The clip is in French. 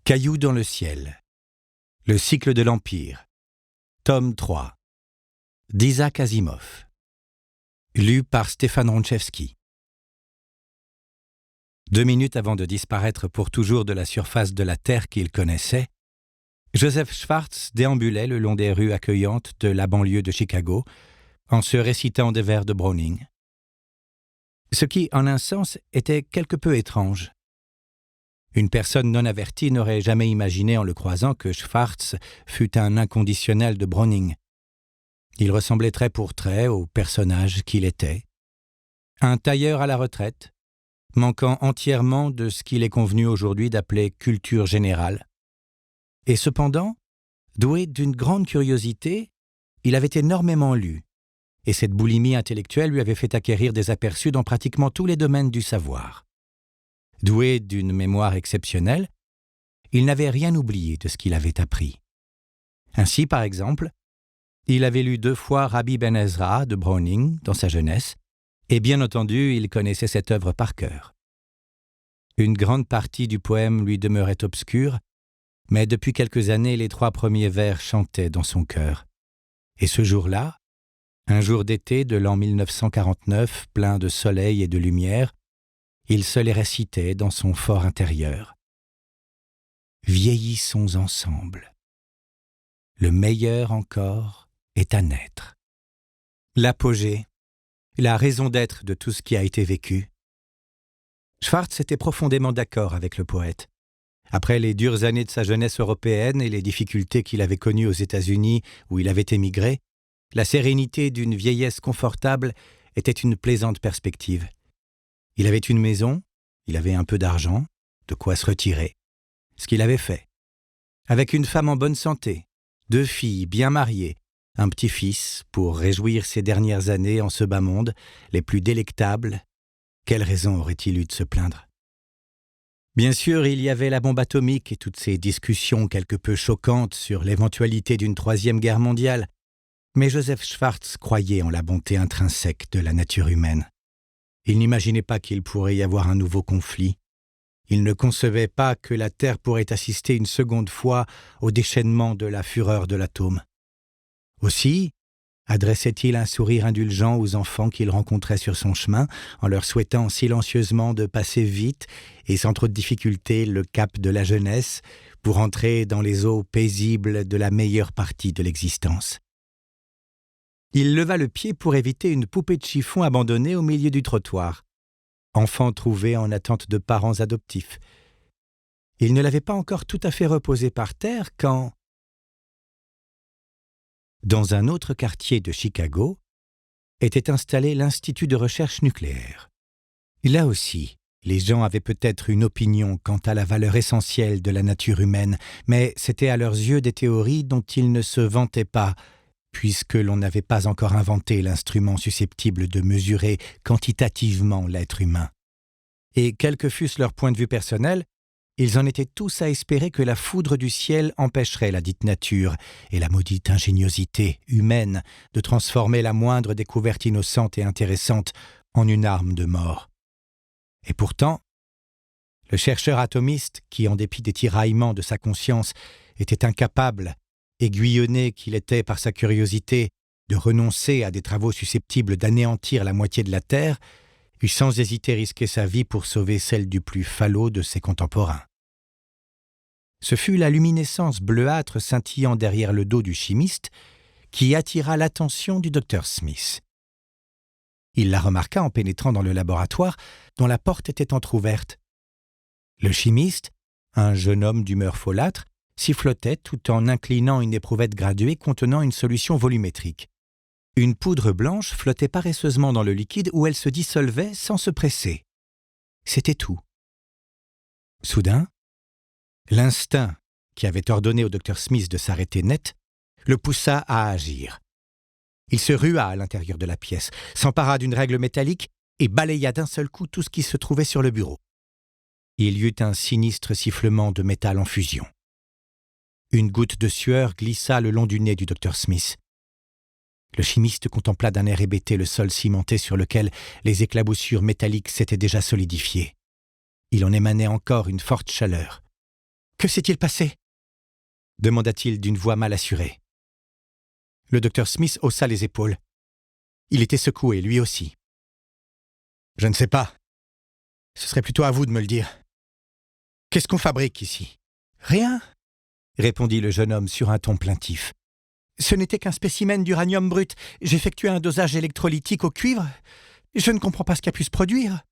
Cailloux dans le ciel. Le cycle de l'Empire. Tome 3. d'Isaac Asimov. Lu par Stéphane Ronchevski. 2 minutes avant de disparaître pour toujours de la surface de la terre qu'il connaissait, Joseph Schwartz déambulait le long des rues accueillantes de la banlieue de Chicago en se récitant des vers de Browning. Ce qui, en un sens, était quelque peu étrange. Une personne non avertie n'aurait jamais imaginé en le croisant que Schwartz fût un inconditionnel de Browning. Il ressemblait trait pour trait au personnage qu'il était. Un tailleur à la retraite, manquant entièrement de ce qu'il est convenu aujourd'hui d'appeler culture générale. Et cependant, doué d'une grande curiosité, il avait énormément lu, et cette boulimie intellectuelle lui avait fait acquérir des aperçus dans pratiquement tous les domaines du savoir. Doué d'une mémoire exceptionnelle, il n'avait rien oublié de ce qu'il avait appris. Ainsi, par exemple, il avait lu 2 fois Rabbi Ben Ezra de Browning dans sa jeunesse, et bien entendu, il connaissait cette œuvre par cœur. Une grande partie du poème lui demeurait obscure, mais depuis quelques années, les 3 premiers vers chantaient dans son cœur. Et ce jour-là, un jour d'été de l'an 1949, plein de soleil et de lumière, il se les récitait dans son for intérieur. Vieillissons ensemble. Le meilleur encore est à naître. L'apogée, la raison d'être de tout ce qui a été vécu. Schwartz était profondément d'accord avec le poète. Après les dures années de sa jeunesse européenne et les difficultés qu'il avait connues aux États-Unis où il avait émigré, la sérénité d'une vieillesse confortable était une plaisante perspective. Il avait une maison, il avait un peu d'argent, de quoi se retirer. Ce qu'il avait fait. Avec une femme en bonne santé, 2 filles bien mariées, un petit-fils pour réjouir ses dernières années en ce bas monde, les plus délectables, quelle raison aurait-il eu de se plaindre ? Bien sûr, il y avait la bombe atomique et toutes ces discussions quelque peu choquantes sur l'éventualité d'une 3e guerre mondiale, mais Joseph Schwartz croyait en la bonté intrinsèque de la nature humaine. Il n'imaginait pas qu'il pourrait y avoir un nouveau conflit. Il ne concevait pas que la Terre pourrait assister une seconde fois au déchaînement de la fureur de l'atome. Aussi, adressait-il un sourire indulgent aux enfants qu'il rencontrait sur son chemin, en leur souhaitant silencieusement de passer vite et sans trop de difficulté le cap de la jeunesse pour entrer dans les eaux paisibles de la meilleure partie de l'existence. Il leva le pied pour éviter une poupée de chiffon abandonnée au milieu du trottoir, enfant trouvé en attente de parents adoptifs. Il ne l'avait pas encore tout à fait reposé par terre quand, dans un autre quartier de Chicago, était installé l'Institut de recherche nucléaire. Là aussi, les gens avaient peut-être une opinion quant à la valeur essentielle de la nature humaine, mais c'était à leurs yeux des théories dont ils ne se vantaient pas, puisque l'on n'avait pas encore inventé l'instrument susceptible de mesurer quantitativement l'être humain. Et quel que fût leur point de vue personnel, ils en étaient tous à espérer que la foudre du ciel empêcherait la dite nature et la maudite ingéniosité humaine de transformer la moindre découverte innocente et intéressante en une arme de mort. Et pourtant, le chercheur atomiste qui, en dépit des tiraillements de sa conscience, était incapable, aiguillonné qu'il était par sa curiosité, de renoncer à des travaux susceptibles d'anéantir la moitié de la Terre, eut sans hésiter risqué sa vie pour sauver celle du plus falot de ses contemporains. Ce fut la luminescence bleuâtre scintillant derrière le dos du chimiste qui attira l'attention du docteur Smith. Il la remarqua en pénétrant dans le laboratoire dont la porte était entr'ouverte. Le chimiste, un jeune homme d'humeur folâtre, sifflotait tout en inclinant une éprouvette graduée contenant une solution volumétrique. Une poudre blanche flottait paresseusement dans le liquide où elle se dissolvait sans se presser. C'était tout. Soudain, l'instinct qui avait ordonné au docteur Smith de s'arrêter net le poussa à agir. Il se rua à l'intérieur de la pièce, s'empara d'une règle métallique et balaya d'un seul coup tout ce qui se trouvait sur le bureau. Il y eut un sinistre sifflement de métal en fusion. Une goutte de sueur glissa le long du nez du docteur Smith. Le chimiste contempla d'un air hébété le sol cimenté sur lequel les éclaboussures métalliques s'étaient déjà solidifiées. Il en émanait encore une forte chaleur. Que s'est-il passé ?» demanda-t-il d'une voix mal assurée. Le docteur Smith haussa les épaules. Il était secoué, lui aussi. « Je ne sais pas. Ce serait plutôt à vous de me le dire. Qu'est-ce qu'on fabrique ici ?»« Rien, » répondit le jeune homme sur un ton plaintif. « Ce n'était qu'un spécimen d'uranium brut. J'effectuais un dosage électrolytique au cuivre. Je ne comprends pas ce qui a pu se produire. »